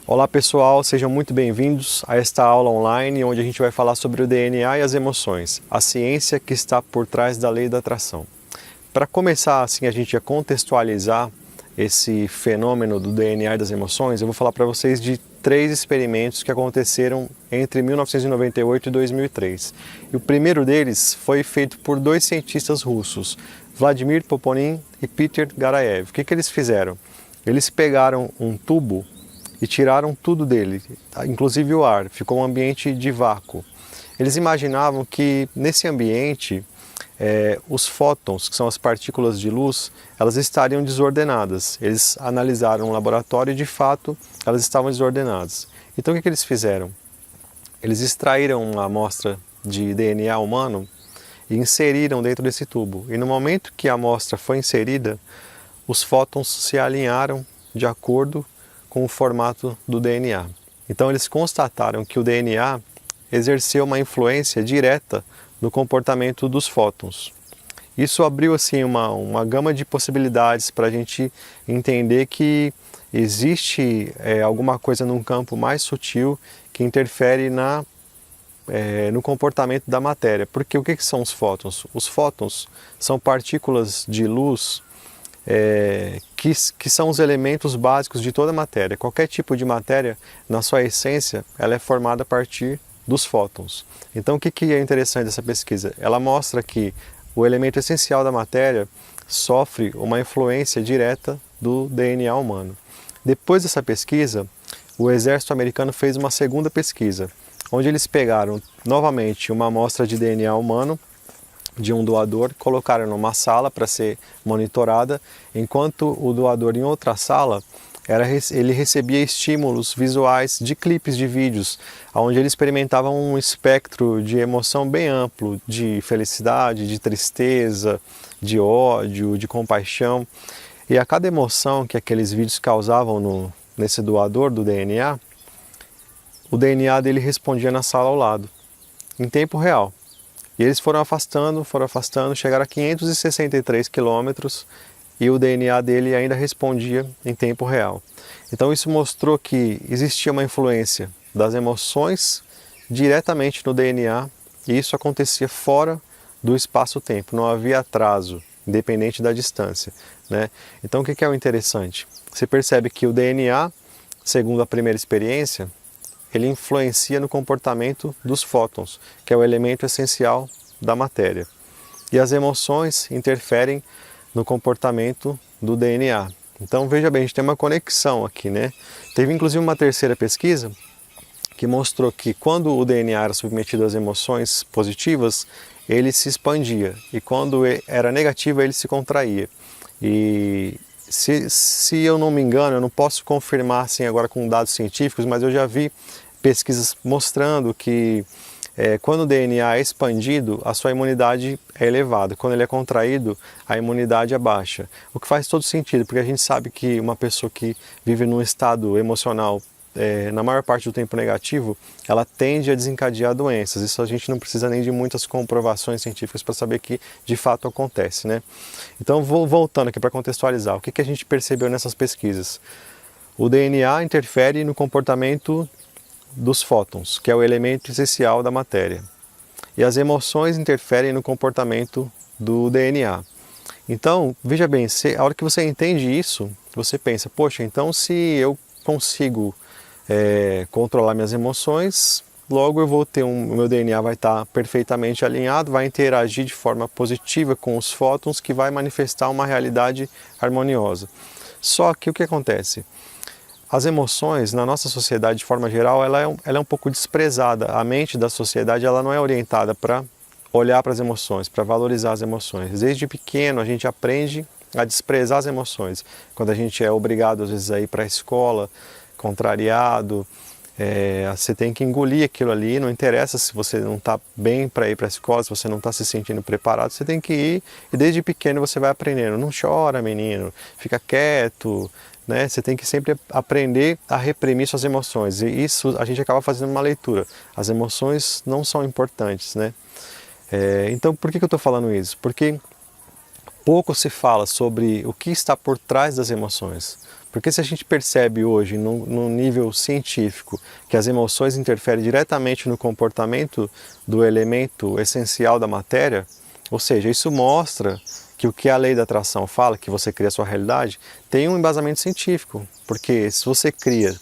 Olá pessoal, sejam muito bem-vindos a esta aula online onde a gente vai falar sobre o DNA e as emoções, a ciência que está por trás da lei da atração. Para começar assim a gente a contextualizar esse fenômeno do DNA e das emoções, eu vou falar para vocês de 3 experimentos que aconteceram entre 1998 e 2003. E o primeiro deles foi feito por 2 cientistas russos, Vladimir Poponin e Peter Garayev. O que eles fizeram? Eles pegaram um tubo e tiraram tudo dele, inclusive o ar, ficou um ambiente de vácuo. Eles imaginavam que nesse ambiente os fótons, que são as partículas de luz, elas estariam desordenadas. Eles analisaram no laboratório e de fato elas estavam desordenadas. Então o que eles fizeram? Eles extraíram uma amostra de DNA humano e inseriram dentro desse tubo. E no momento que a amostra foi inserida, os fótons se alinharam de acordo com o formato do DNA. Então eles constataram que o DNA exerceu uma influência direta no comportamento dos fótons. Isso abriu assim uma gama de possibilidades para a gente entender que existe alguma coisa num campo mais sutil que interfere no comportamento da matéria. Porque o que são os fótons? Os fótons são partículas de luz que são os elementos básicos de toda a matéria. Qualquer tipo de matéria, na sua essência, ela é formada a partir dos fótons. Então o que é interessante dessa pesquisa? Ela mostra que o elemento essencial da matéria sofre uma influência direta do DNA humano. Depois dessa pesquisa, o exército americano fez uma segunda pesquisa, onde eles pegaram novamente uma amostra de DNA humano de um doador, colocaram numa sala para ser monitorada, enquanto o doador em outra sala, ele recebia estímulos visuais de clipes de vídeos, onde ele experimentava um espectro de emoção bem amplo, de felicidade, de tristeza, de ódio, de compaixão. E a cada emoção que aqueles vídeos causavam nesse doador do DNA, o DNA dele respondia na sala ao lado, em tempo real. E eles foram afastando, chegaram a 563 quilômetros e o DNA dele ainda respondia em tempo real. Então isso mostrou que existia uma influência das emoções diretamente no DNA e isso acontecia fora do espaço-tempo, não havia atraso, independente da distância, né? Então o que é o interessante? Você percebe que o DNA, segundo a primeira experiência, ele influencia no comportamento dos fótons, que é o elemento essencial da matéria. E as emoções interferem no comportamento do DNA. Então veja bem, a gente tem uma conexão aqui, né? Teve inclusive uma terceira pesquisa que mostrou que quando o DNA era submetido às emoções positivas, ele se expandia, e quando era negativo, ele se contraía. E se eu não me engano, eu não posso confirmar assim agora com dados científicos, mas eu já vi pesquisas mostrando que quando o DNA é expandido, a sua imunidade é elevada. Quando ele é contraído, a imunidade é baixa. O que faz todo sentido, porque a gente sabe que uma pessoa que vive num estado emocional na maior parte do tempo negativo, ela tende a desencadear doenças. Isso a gente não precisa nem de muitas comprovações científicas para saber que de fato acontece, né? Então, voltando aqui para contextualizar, o que a gente percebeu nessas pesquisas? O DNA interfere no comportamento dos fótons, que é o elemento essencial da matéria. E as emoções interferem no comportamento do DNA. Então, veja bem, a hora que você entende isso, você pensa, poxa, então se eu consigo controlar minhas emoções, logo eu vou ter o meu DNA vai estar perfeitamente alinhado, vai interagir de forma positiva com os fótons, que vai manifestar uma realidade harmoniosa. Só que o que acontece? As emoções, na nossa sociedade, de forma geral, ela é um pouco desprezada. A mente da sociedade ela não é orientada para olhar para as emoções, para valorizar as emoções. Desde pequeno, a gente aprende a desprezar as emoções. Quando a gente é obrigado, às vezes, a ir para a escola, contrariado, você tem que engolir aquilo ali. Não interessa se você não está bem para ir para a escola, se você não está se sentindo preparado, você tem que ir. E desde pequeno você vai aprendendo. Não chora, menino, fica quieto, né? Você tem que sempre aprender a reprimir suas emoções, e isso a gente acaba fazendo uma leitura. As emoções não são importantes, né? Então por que eu estou falando isso? Porque pouco se fala sobre o que está por trás das emoções. Porque se a gente percebe hoje, no nível científico, que as emoções interferem diretamente no comportamento do elemento essencial da matéria, ou seja, isso mostra que o que a lei da atração fala, que você cria a sua realidade, tem um embasamento científico. Porque se você cria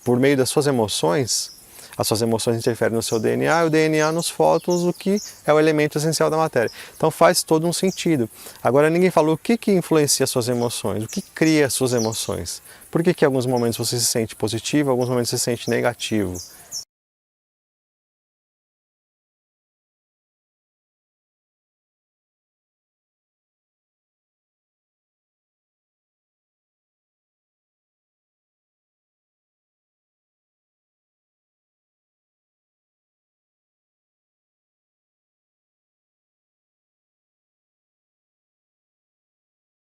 por meio das suas emoções, as suas emoções interferem no seu DNA e o DNA nos fótons, o que é o elemento essencial da matéria. Então faz todo um sentido. Agora ninguém falou o que influencia as suas emoções, o que cria as suas emoções. Por que em alguns momentos você se sente positivo, em alguns momentos você se sente negativo?